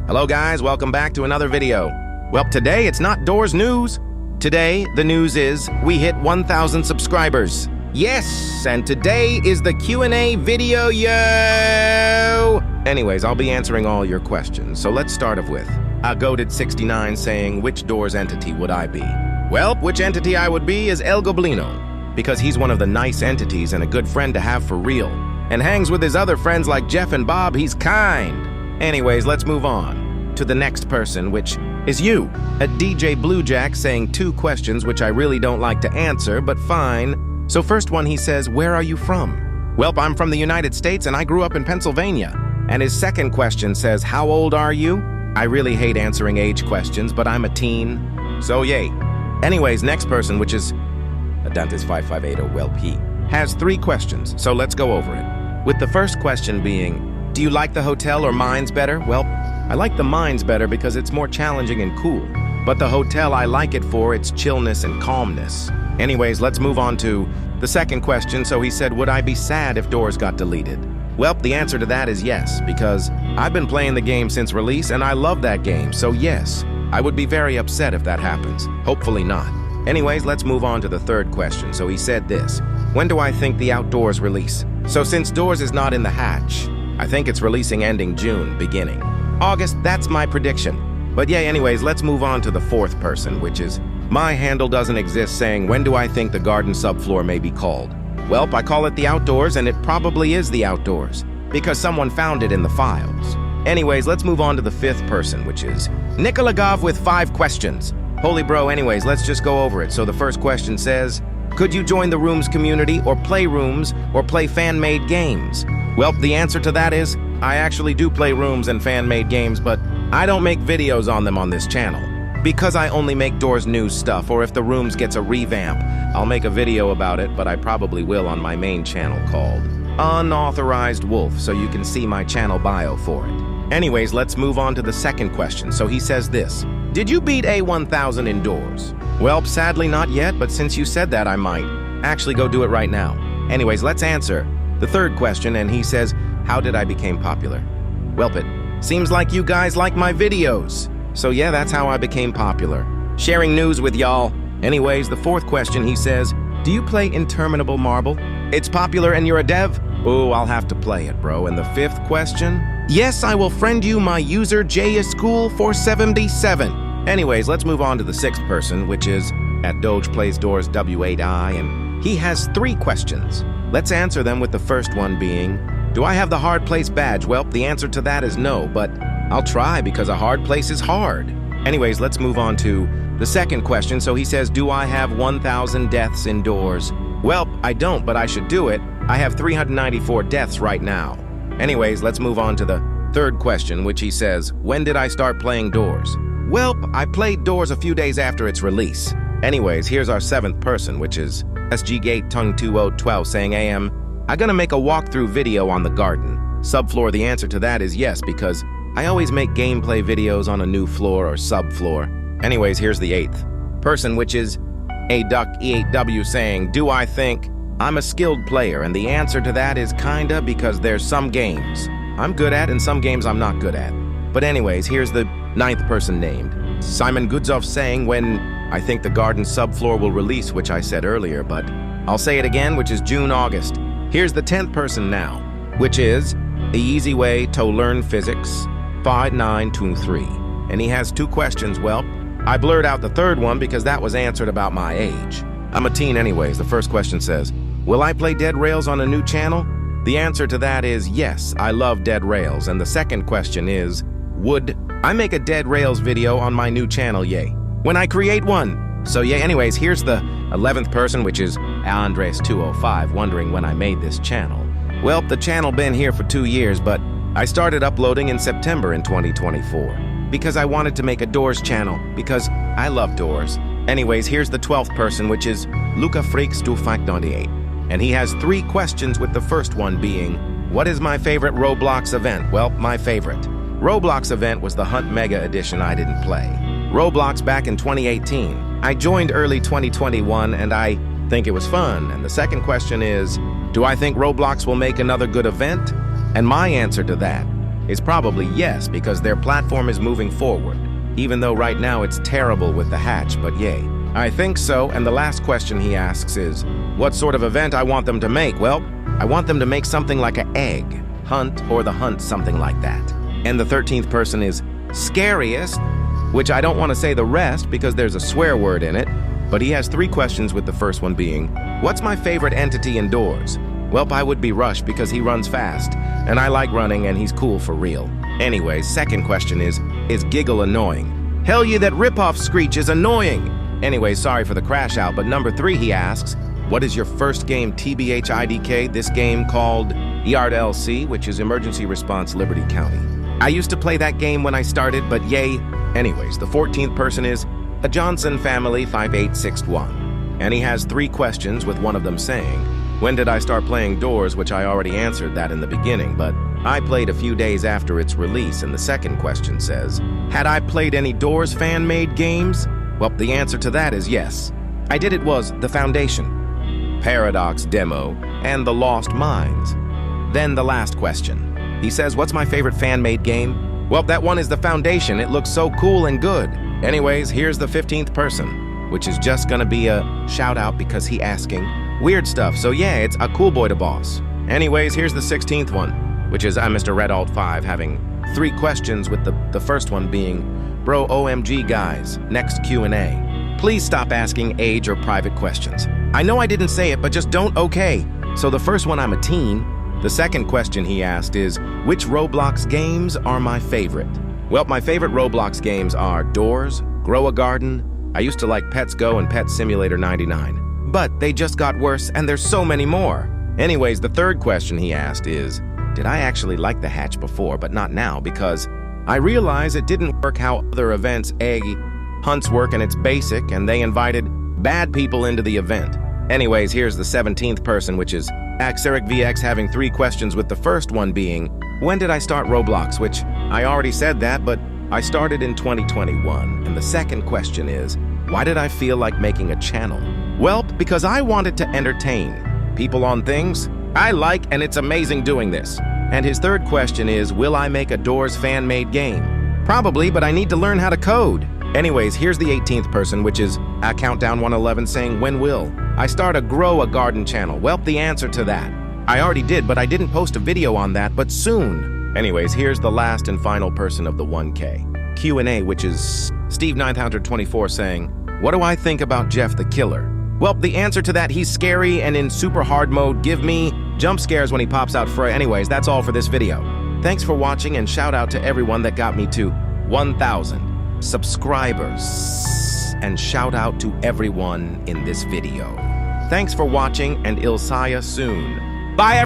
Hello guys, welcome back to another video. Well, today it's not Doors news. Today, the news is we hit 1,000 subscribers. Yes, and today is the Q&A video, yo! Anyways, I'll be answering all your questions, so let's start off with Goated69 saying, which Doors entity would I be? Well, which entity I would be is El Goblino, because he's one of the nice entities and a good friend to have for real, and hangs with his other friends like Jeff and Bob. He's kind. Anyways, let's move on to the next person, which is you, a DJ Bluejack, saying 2 questions which I really don't like to answer, but fine. So first one, he says, where are you from? Well, I'm from the United States and I grew up in Pennsylvania. And his second question says, how old are you? I really hate answering age questions, but I'm a teen. So yay. Anyways, next person, which is Dantes5580, well, he has 3 questions, so let's go over it. With the first question being, do you like the hotel or mines better? Well, I like the mines better because it's more challenging and cool. But the hotel, I like it for its chillness and calmness. Anyways, let's move on to the second question. So he said, would I be sad if Doors got deleted? Well, the answer to that is yes, because I've been playing the game since release and I love that game. So yes, I would be very upset if that happens. Hopefully not. Anyways, let's move on to the third question. So he said this, when do I think the Outdoors release? So since Doors is not in the hatch, I think it's releasing ending June, beginning August. That's my prediction. But yeah, anyways, let's move on to the fourth person, which is my handle doesn't exist, saying, when do I think the garden subfloor may be called? Well, I call it the Outdoors, and it probably is the Outdoors, because someone found it in the files. Anyways, let's move on to the fifth person, which is Nikolagov with 5 questions. Holy bro, anyways, let's just go over it. So the first question says, could you join the Rooms community or play Rooms or play fan-made games? Well, the answer to that is, I actually do play Rooms and fan-made games, but I don't make videos on them on this channel. Because I only make Doors news stuff, or if the Rooms gets a revamp, I'll make a video about it, but I probably will on my main channel called Unauthorized Wolf, so you can see my channel bio for it. Anyways, let's move on to the second question. So he says this, did you beat A1000 indoors? Well, sadly not yet, but since you said that, I might actually go do it right now. Anyways, let's answer the third question, and he says, how did I become popular? Well, it seems like you guys like my videos. So yeah, that's how I became popular. Sharing news with y'all. Anyways, the fourth question, he says, do you play Interminable Marble? It's popular and you're a dev? Ooh, I'll have to play it, bro. And the fifth question, yes, I will friend you. My user J is cool 477. Anyways, let's move on to the sixth person, which is at Doge Plays Doors W8I, and he has 3 questions. Let's answer them with the first one being, do I have the hard place badge? Well, the answer to that is no, but I'll try because a hard place is hard. Anyways, let's move on to the second question. So he says, do I have 1,000 deaths indoors? Well, I don't, but I should do it. I have 394 deaths right now. Anyways, let's move on to the third question, which he says, when did I start playing Doors? Well, I played Doors a few days after its release. Anyways, here's our 7th person, which is SGGate Tongue 2012 saying, I'm gonna make a walkthrough video on the garden subfloor. The answer to that is yes, because I always make gameplay videos on a new floor or subfloor. Anyways, here's the 8th person, which is ADuckE8W saying, do I think I'm a skilled player? And the answer to that is kinda, because there's some games I'm good at and some games I'm not good at. But anyways, here's the 9th person named Simon Goodzov saying, when I think the garden subfloor will release, which I said earlier, but I'll say it again, which is June, August. Here's the 10th person now, which is The Easy Way to Learn Physics 5923. And he has 2 questions. Well, I blurred out the third one because that was answered about my age. I'm a teen anyways. The first question says, will I play Dead Rails on a new channel? The answer to that is yes, I love Dead Rails. And the second question is, would I make a Dead Rails video on my new channel? Yay. When I create one. So yeah, anyways, here's the 11th person, which is Andres205, wondering when I made this channel. Well, the channel been here for 2 years, but I started uploading in September in 2024 because I wanted to make a Doors channel because I love Doors. Anyways, here's the 12th person, which is Luca Freaks 258, and he has 3 questions, with the first one being, what is my favorite Roblox event? Well, my favorite Roblox event was the Hunt Mega Edition. I didn't play Roblox back in 2018. I joined early 2021 and I think it was fun. And the second question is, do I think Roblox will make another good event? And my answer to that is probably yes, because their platform is moving forward. Even though right now it's terrible with the hatch, but yay. I think so, and the last question he asks is, what sort of event I want them to make? Well, I want them to make something like an egg hunt or the hunt, something like that. And the 13th person is scariest, which I don't want to say the rest because there's a swear word in it, but he has 3 questions, with the first one being, what's my favorite entity indoors? Well, I would be Rush because he runs fast, and I like running and he's cool for real. Anyways, second question is Giggle annoying? Hell yeah, that ripoff Screech is annoying! Anyway, sorry for the crash out, but number 3 he asks, what is your first game TBH IDK? This game called ERLC, which is Emergency Response Liberty County. I used to play that game when I started, but yay. Anyways, the 14th person is a Johnson Family 5861. And he has 3 questions, with one of them saying, when did I start playing Doors? Which I already answered that in the beginning, but I played a few days after its release. And the second question says, had I played any Doors fan-made games? Well, the answer to that is yes. I did. It was The Foundation, Paradox Demo, and The Lost Mines. Then the last question. He says, what's my favorite fan-made game? Well, that one is The Foundation. It looks so cool and good. Anyways, here's the 15th person, which is just gonna be a shout-out because he asking weird stuff. So yeah, it's a cool boy to boss. Anyways, here's the 16th one, which is I'm Mr. Red Alt 5, having 3 questions, with the first one being, bro, OMG guys, next Q&A. Please stop asking age or private questions. I know I didn't say it, but just don't, okay? So the first one, I'm a teen. The second question he asked is, which Roblox games are my favorite? Well, my favorite Roblox games are Doors, Grow a Garden. I used to like Pets Go and Pet Simulator 99. But they just got worse, and there's so many more. Anyways, the third question he asked is, did I actually like the hatch before, but not now, because I realize it didn't work how other events, egg hunts work, and it's basic, and they invited bad people into the event. Anyways, here's the 17th person, which is AxericVX, having 3 questions, with the first one being, when did I start Roblox? Which I already said that, but I started in 2021. And the second question is, why did I feel like making a channel? Well, because I wanted to entertain people on things I like, and it's amazing doing this. And his third question is, will I make a Doors fan-made game? Probably, but I need to learn how to code. Anyways, here's the 18th person, which is a Countdown 111, saying, when will I start a Grow a Garden channel? Well, the answer to that, I already did, but I didn't post a video on that, but soon. Anyways, here's the last and final person of the 1K Q&A, which is Steve 924, saying, what do I think about Jeff the Killer? Well, the answer to that, he's scary and in super hard mode. Give me jump scares when he pops out for. Anyways, that's all for this video. Thanks for watching, and shout out to everyone that got me to 1,000 subscribers. And shout out to everyone in this video. Thanks for watching, and I'll see ya soon. Bye, everyone.